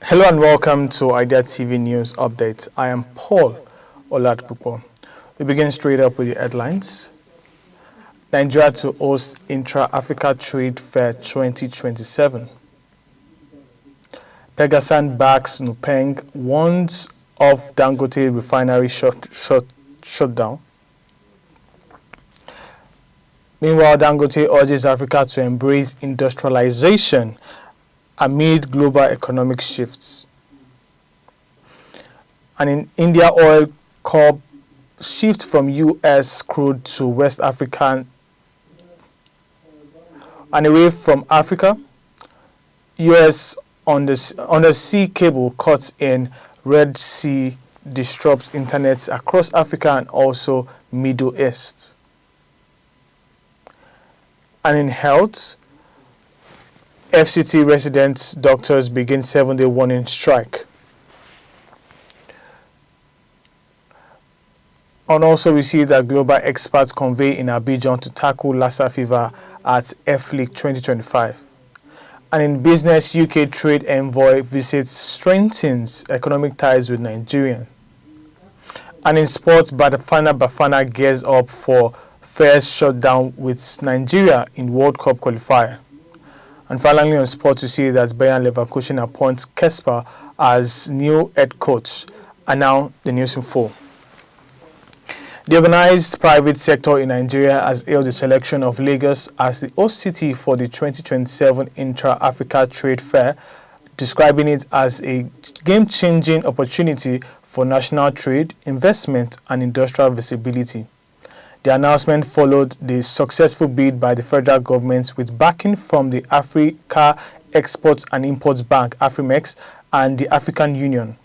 Hello and welcome to Idea TV News Update. I am Paul Oladpupo. We begin straight up with the headlines. Nigeria to host Intra-Africa Trade Fair 2027. PENGASSAN backs NUPENG, warns of Dangote refinery shutdown. Meanwhile, Dangote urges Africa to embrace industrialization amid global economic shifts. And in India, oil CORP shift from US crude to West African and away from Africa. US undersea cable cuts in Red Sea disrupts internet across Africa and also Middle East. And in health, FCT residents, doctors begin 7-day warning strike. And also we see that global experts convene in Abidjan to tackle Lassa fever at ELFIC 2025. And in business, UK trade envoy visits strengthens economic ties with Nigeria. And in sports, BAFANA gears up for first shutdown with Nigeria in World Cup qualifier. And finally on sports, we see that LEVERKUSEN appoints KASPER as new head coach. And now the news in full. The organized private sector in Nigeria has hailed the selection of Lagos as the host city for the 2027 Intra-Africa Trade Fair, describing it as a game-changing opportunity for national trade, investment, and industrial visibility. The announcement followed the successful bid by the federal government with backing from the Africa Exports and Imports Bank, AFRIMEX, and the African Union.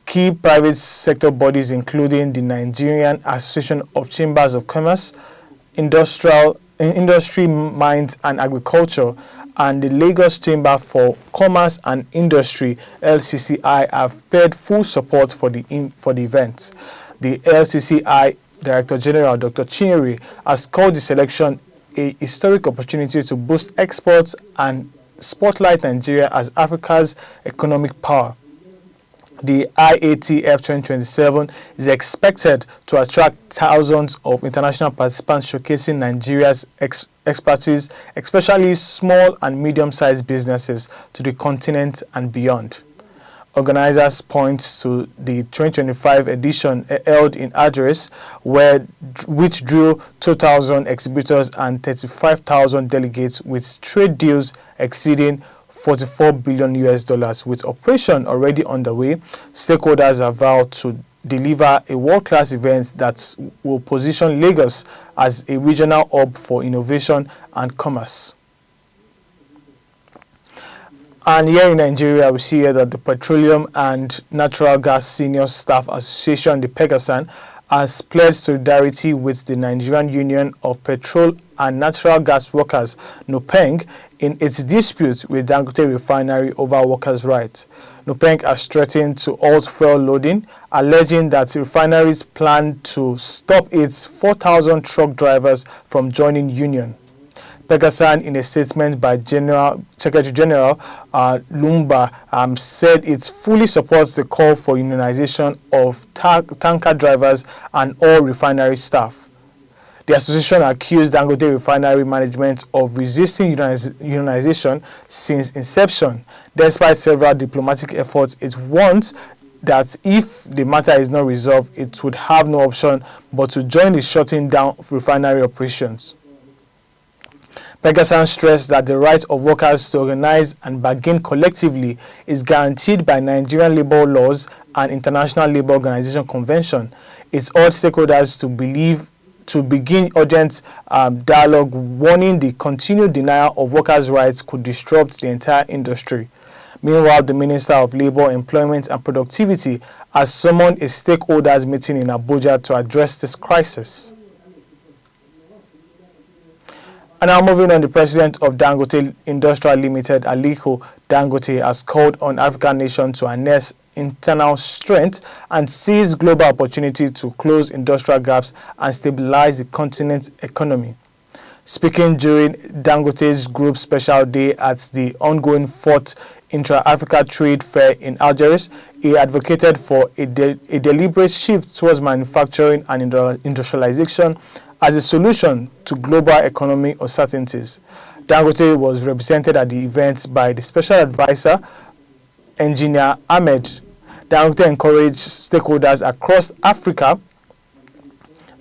Key private sector bodies including the Nigerian Association of Chambers of Commerce, Industry, Mines and Agriculture, and the Lagos Chamber for Commerce and Industry, LCCI, have paid full support for the event. The LCCI Director General Dr. Chinyere has called the selection a historic opportunity to boost exports and spotlight Nigeria as Africa's economic power. The IATF 2027 is expected to attract thousands of international participants showcasing Nigeria's expertise, especially small and medium-sized businesses to the continent and beyond. Organizers point to the 2025 edition held in Address, which drew 2,000 exhibitors and 35,000 delegates, with trade deals exceeding $44 billion. With operation already underway, stakeholders have vowed to deliver a world-class event that will position Lagos as a regional hub for innovation and commerce. And here in Nigeria, we see here that the Petroleum and Natural Gas Senior Staff Association, the PENGASSAN, has pledged solidarity with the Nigerian Union of Petrol and Natural Gas Workers, NUPENG, in its dispute with Dangote Refinery over workers' rights. NUPENG has threatened to halt fuel loading, alleging that refineries plan to stop its 4,000 truck drivers from joining union. PENGASSAN, in a statement by Secretary General Lumba, said it fully supports the call for unionization of tanker drivers and all refinery staff. The association accused Dangote Refinery management of resisting unionization since inception. Despite several diplomatic efforts, it warns that if the matter is not resolved, it would have no option but to join the shutting down of refinery operations. PENGASSAN stressed that the right of workers to organize and bargain collectively is guaranteed by Nigerian labor laws and International Labour Organization Convention. It urged stakeholders to begin urgent dialogue, warning the continued denial of workers' rights could disrupt the entire industry. Meanwhile, the Minister of Labour, Employment and Productivity has summoned a stakeholders meeting in Abuja to address this crisis. And now moving on, the president of Dangote Industrial Limited, Aliko Dangote, has called on African nations to harness internal strength and seize global opportunity to close industrial gaps and stabilize the continent's economy. Speaking during Dangote's Group Special Day at the ongoing 4th Intra-Africa Trade Fair in Algiers, he advocated for a deliberate shift towards manufacturing and industrialization as a solution to global economic uncertainties. Dangote was represented at the event by the Special Advisor, Engineer Ahmed. Dangote encouraged stakeholders across Africa,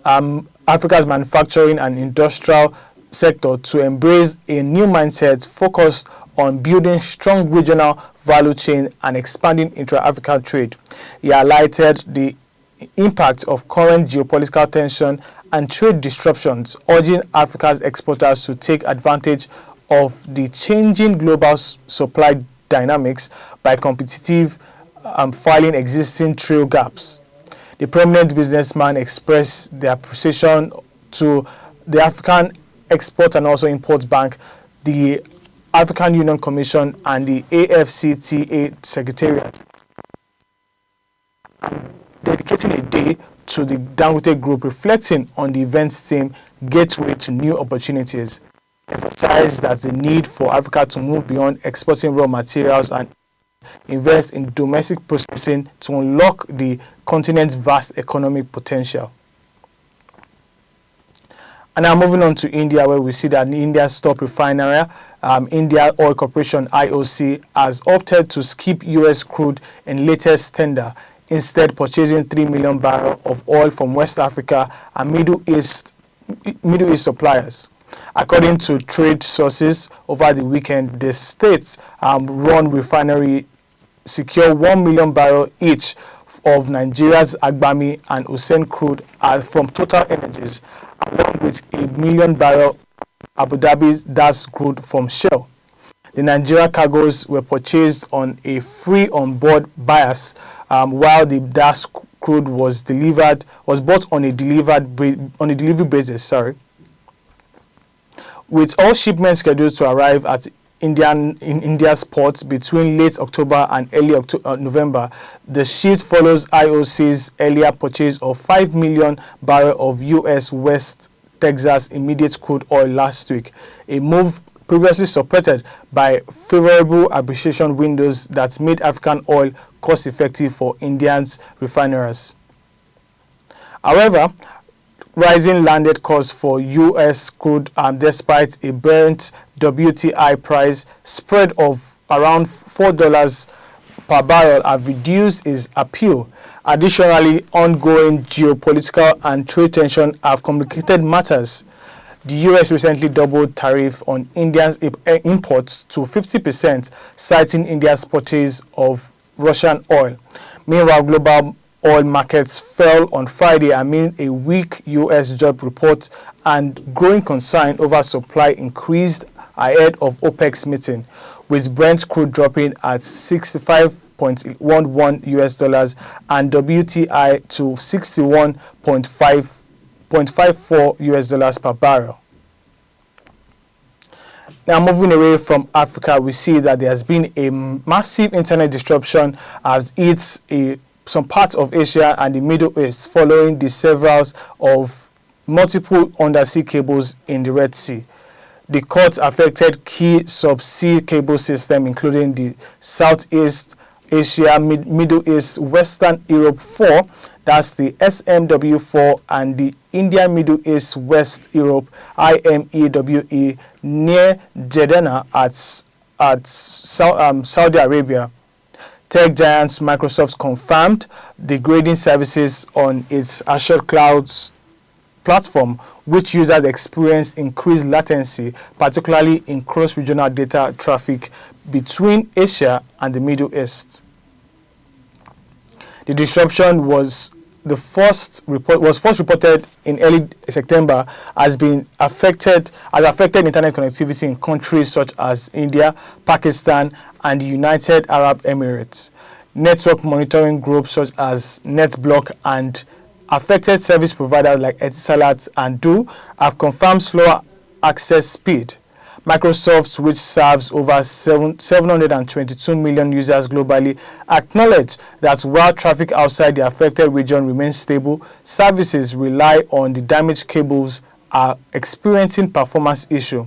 Africa's manufacturing and industrial sector to embrace a new mindset focused on building strong regional value chain and expanding intra-African trade. He highlighted the impact of current geopolitical tension and trade disruptions, urging Africa's exporters to take advantage of the changing global supply dynamics by competitive filing existing trade gaps. The prominent businessman expressed their appreciation to the African Export and also Import Bank, the African Union Commission, and the AFCTA Secretariat, dedicating a day to the Dangote Group, reflecting on the event's theme, Gateway to New Opportunities. Emphasized that the need for Africa to move beyond exporting raw materials and invest in domestic processing to unlock the continent's vast economic potential. And now moving on to India, where we see that India's top refinery, India Oil Corporation IOC, has opted to skip US crude in latest tender, instead purchasing 3 million barrels of oil from West Africa and Middle East suppliers. According to trade sources, over the weekend, the state-run refinery secured 1 million barrels each of Nigeria's Agbami and Hussein crude from Total Energies, along with 1 million barrels Abu Dhabi's DAS crude from Shell. The Nigeria cargoes were purchased on a free on-board bias, while the DAS crude was bought on a delivery basis. With all shipments scheduled to arrive at India's ports between late October and early November, the shift follows IOC's earlier purchase of 5 million barrels of U.S. West Texas immediate crude oil last week, a move previously supported by favorable appreciation windows that made African oil cost-effective for India's refineries. However, rising landed costs for U.S. crude, despite a Brent WTI price spread of around $4 per barrel, have reduced its appeal. Additionally, ongoing geopolitical and trade tension have complicated matters. The U.S. recently doubled tariff on India's imports to 50%, citing India's purchase of Russian oil. Meanwhile, global oil markets fell on Friday amid a weak U.S. job report and growing concern over supply increased ahead of OPEC's meeting, with Brent crude dropping at $65.11 and WTI to $61.54 per barrel. Now, moving away from Africa, we see that there has been a massive internet disruption as it's some parts of Asia and the Middle East following the severals of multiple undersea cables in the Red Sea. The cuts affected key subsea cable systems, including the Southeast Asia, Middle East, Western Europe 4, that's the SMW4, and the India Middle East West Europe IMEWE near Jeddah at Saudi Arabia. Tech giants Microsoft confirmed degrading services on its Azure Cloud's platform, which users experience increased latency, particularly in cross-regional data traffic between Asia and the Middle East. The disruption was first reported in early September has affected internet connectivity in countries such as India, Pakistan, and the United Arab Emirates. Network monitoring groups such as NetBlock and affected service providers like Etisalat and Du have confirmed slower access speed. Microsoft, which serves over 722 million users globally, acknowledged that while traffic outside the affected region remains stable, services rely on the damaged cables are experiencing performance issues.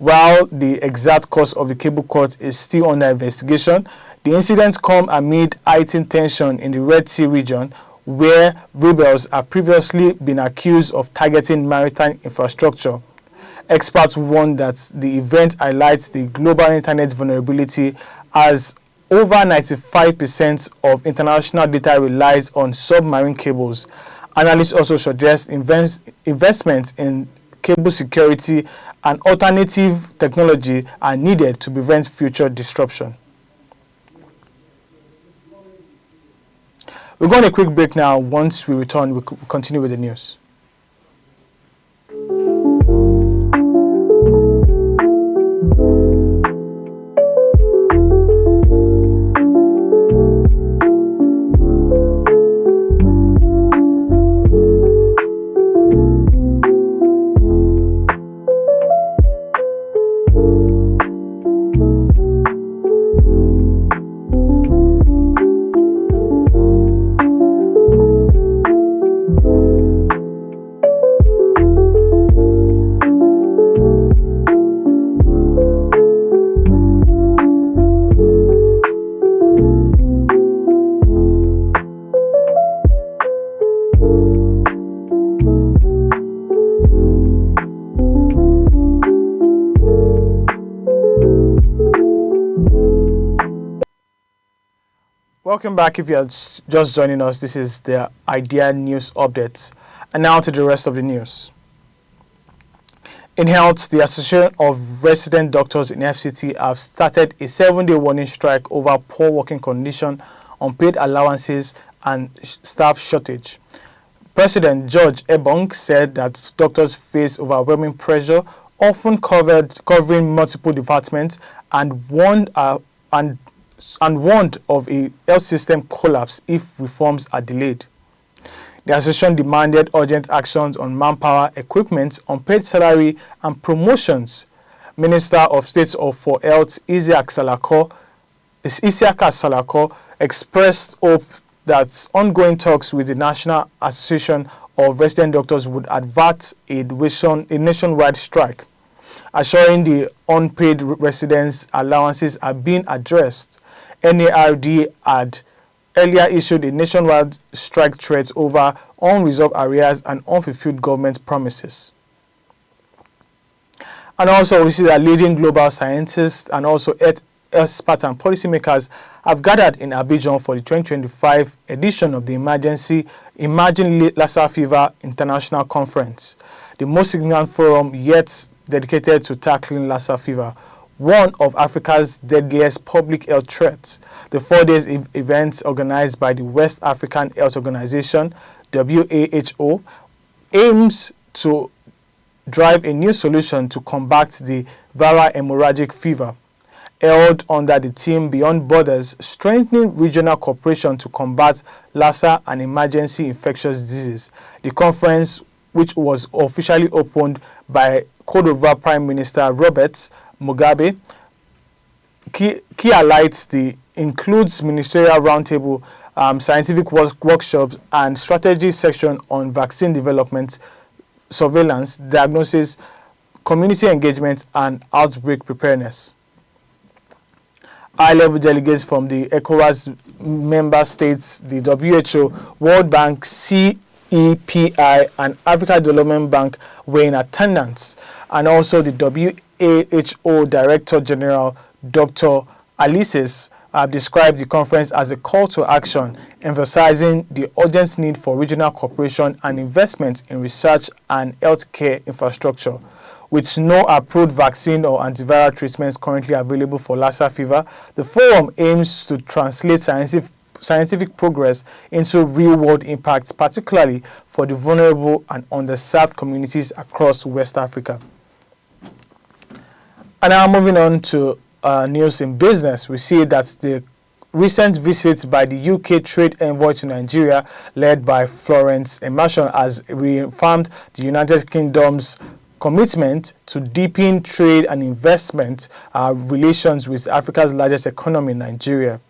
While the exact cause of the cable cut is still under investigation, the incidents come amid heightened tension in the Red Sea region, where rebels have previously been accused of targeting maritime infrastructure. Experts warn that the event highlights the global internet vulnerability, as over 95% of international data relies on submarine cables. Analysts also suggest investments in cable security and alternative technology are needed to prevent future disruption. We're going to a quick break now. Once we return, we'll continue with the news. Welcome back. If you're just joining us, this is the Idea News Update. And now to the rest of the news. In health, the Association of Resident Doctors in FCT have started a 7-day warning strike over poor working conditions, unpaid allowances, and staff shortage. President George Ebong said that doctors face overwhelming pressure, often covering multiple departments, and warned of a health system collapse if reforms are delayed. The association demanded urgent actions on manpower, equipment, unpaid salary, and promotions. Minister of State for Health Isiaka Salako expressed hope that ongoing talks with the National Association of Resident Doctors would avert a nationwide strike, assuring the unpaid residents' allowances are being addressed. NARD had earlier issued a nationwide strike threat over unresolved arrears and unfulfilled government promises. And also, we see that leading global scientists and also experts and policymakers have gathered in Abidjan for the 2025 edition of the Emerging Lassa Fever International Conference, the most significant forum yet dedicated to tackling Lassa fever, one of Africa's deadliest public health threats. The 4-day event, organized by the West African Health Organization, WHO, aims to drive a new solution to combat the viral hemorrhagic fever. Held under the theme Beyond Borders, Strengthening Regional Cooperation to Combat Lassa and Emergency Infectious Diseases. The conference, which was officially opened by Cote d'Ivoire Prime Minister Robert Mugabe, key highlights includes ministerial roundtable, scientific workshops, and strategy section on vaccine development, surveillance, diagnosis, community engagement, and outbreak preparedness. High-level delegates from the ECOWAS member states, the WHO, World Bank, CEPI, and Africa Development Bank were in attendance, and also the WHO Director General, Dr. Alices, described the conference as a call to action, emphasizing the urgent need for regional cooperation and investment in research and healthcare infrastructure. With no approved vaccine or antiviral treatments currently available for Lassa fever, the forum aims to translate scientific progress into real-world impacts, particularly for the vulnerable and underserved communities across West Africa. And now moving on to news in business, we see that the recent visit by the UK trade envoy to Nigeria, led by Florence Emerson, has reaffirmed the United Kingdom's commitment to deepen trade and investment relations with Africa's largest economy, Nigeria.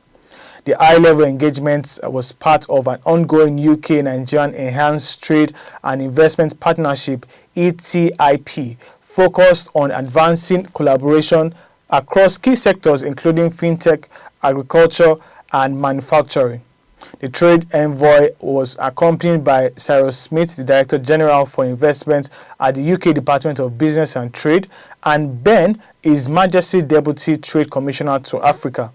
The high-level engagement was part of an ongoing UK-Nigerian Enhanced Trade and Investment Partnership, ETIP, focused on advancing collaboration across key sectors including fintech, agriculture, and manufacturing. The trade envoy was accompanied by Cyrus Smith, the Director General for Investment at the UK Department of Business and Trade, and Ben, His Majesty Deputy Trade Commissioner to Africa.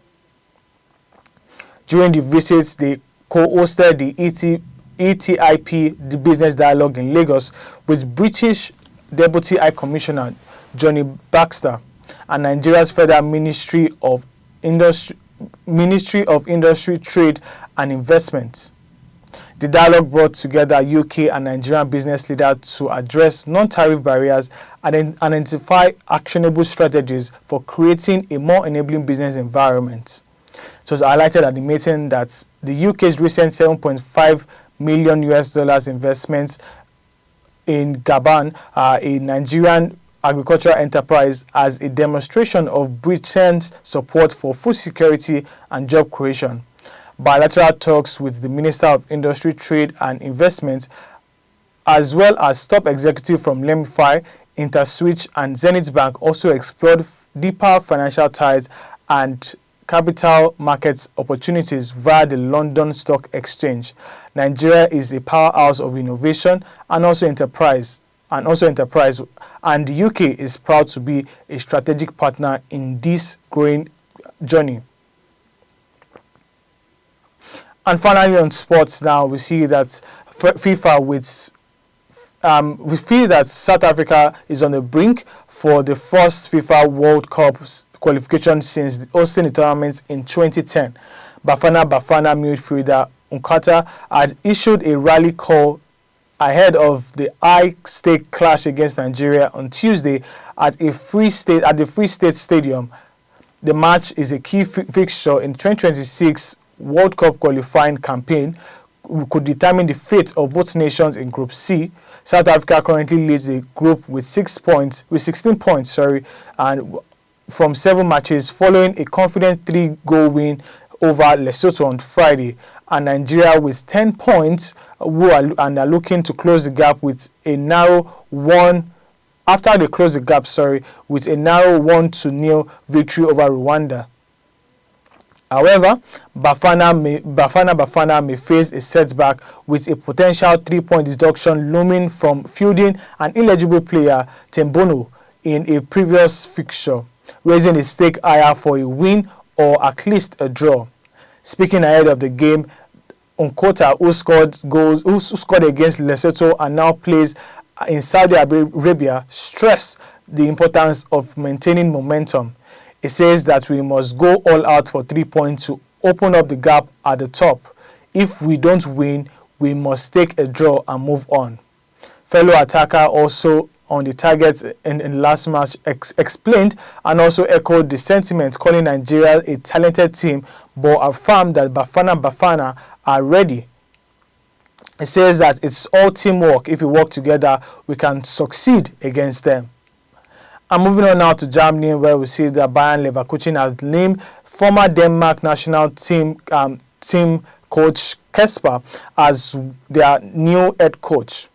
During the visits, they co-hosted the ETIP, the Business Dialogue in Lagos, with British Deputy High Commissioner Johnny Baxter and Nigeria's Federal Ministry of Industry, Trade and Investment. The dialogue brought together UK and Nigerian business leaders to address non-tariff barriers and identify actionable strategies for creating a more enabling business environment. It was highlighted at the meeting that the UK's recent $7.5 million investments in Gabon, a Nigerian agricultural enterprise, as a demonstration of Britain's support for food security and job creation. Bilateral talks with the Minister of Industry, Trade and Investment, as well as top executives from Lemfi, InterSwitch and Zenith Bank, also explored deeper financial ties and capital markets opportunities via the London Stock Exchange. Nigeria is a powerhouse of innovation and also enterprise, and the UK is proud to be a strategic partner in this growing journey. And finally, on sports now, we see that FIFA we feel that South Africa is on the brink for the first FIFA World Cup qualification since hosting the tournament in 2010. Bafana midfielder Nkata had issued a rally call ahead of the high-stake clash against Nigeria on Tuesday at the Free State Stadium. The match is a key fixture in 2026 World Cup qualifying campaign. We could determine the fate of both nations in Group C. South Africa currently leads the group with 16 points, and from 7 matches, following a confident 3-goal win over Lesotho on Friday. And Nigeria with 10 points are looking to close the gap with a narrow 1. After they close the gap, with a narrow 1-0 victory over Rwanda. However, Bafana may face a setback with a potential 3-point deduction looming from fielding an illegible player, Tembono, in a previous fixture, raising the stake higher for a win or at least a draw. Speaking ahead of the game, Nkota, who scored against Lesotho and now plays in Saudi Arabia, stressed the importance of maintaining momentum. It says that we must go all out for 3 points to open up the gap at the top. If we don't win, we must take a draw and move on. Fellow attacker also on the targets in last match explained and also echoed the sentiment, calling Nigeria a talented team, but affirmed that Bafana are ready. It says that it's all teamwork. If we work together, we can succeed against them. And moving on now to Germany, where we see that Bayern Leverkusen has named former Denmark national team coach KASPER as their new head coach,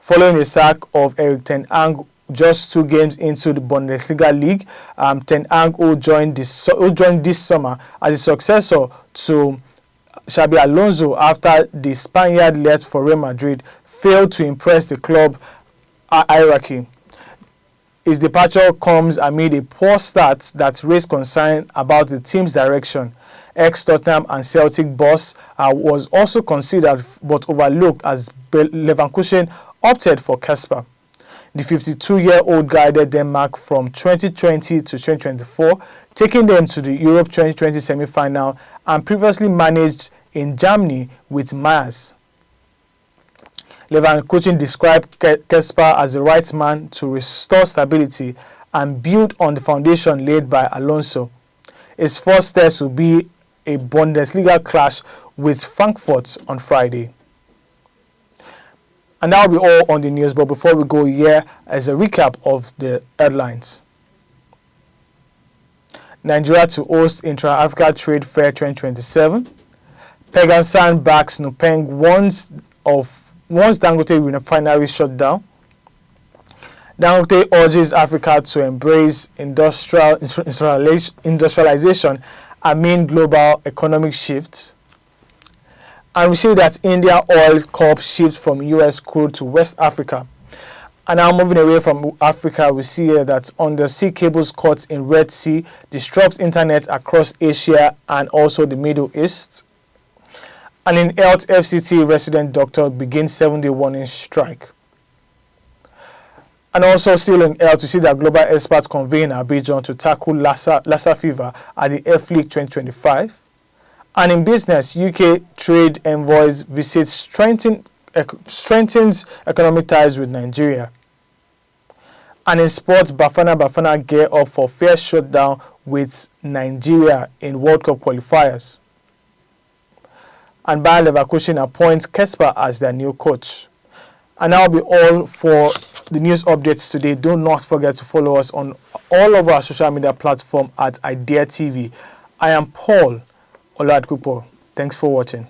following the sack of Erik ten Hag just 2 games into the Bundesliga league. Ten Hag, who joined this summer as a successor to Xabi Alonso after the Spaniard left for Real Madrid, failed to impress the club hierarchy. His departure comes amid a poor start that raised concern about the team's direction. Ex-Tottenham and Celtic boss was also considered but overlooked as Leverkusen opted for KASPER. The 52-year-old guided Denmark from 2020 to 2024, taking them to the Europe 2020 semi-final, and previously managed in Germany with Myers. Leverkusen described KASPER as the right man to restore stability and build on the foundation laid by Alonso. His first test will be a Bundesliga clash with Frankfurt on Friday. And that will be all on the news, but before we go here, as a recap of the headlines. Nigeria to host Intra-Africa Trade Fair 2027. PENGASSAN backs NUPENG once Dangote refinery shut down. Dangote urges Africa to embrace industrialization amid global economic shifts. And we see that India Oil Corp shifts from US crude to West Africa. And now moving away from Africa, we see here that undersea cables caught in Red Sea disrupts internet across Asia and also the Middle East. And in health, FCT resident doctor begins 7-day warning strike. And also still in health, we see that global experts convene in Abidjan to tackle Lassa fever at the ELFIC 2025. And in business, UK trade envoys visit strengthens economic ties with Nigeria. And in sports, BAFANA gear up for fair shutdown with Nigeria in World Cup qualifiers. And Bayer Leverkusen appoints KASPER as their new coach. And that will be all for the news updates today. Do not forget to follow us on all of our social media platforms at IDEA TV. I am Paul Oladkupo. Thanks for watching.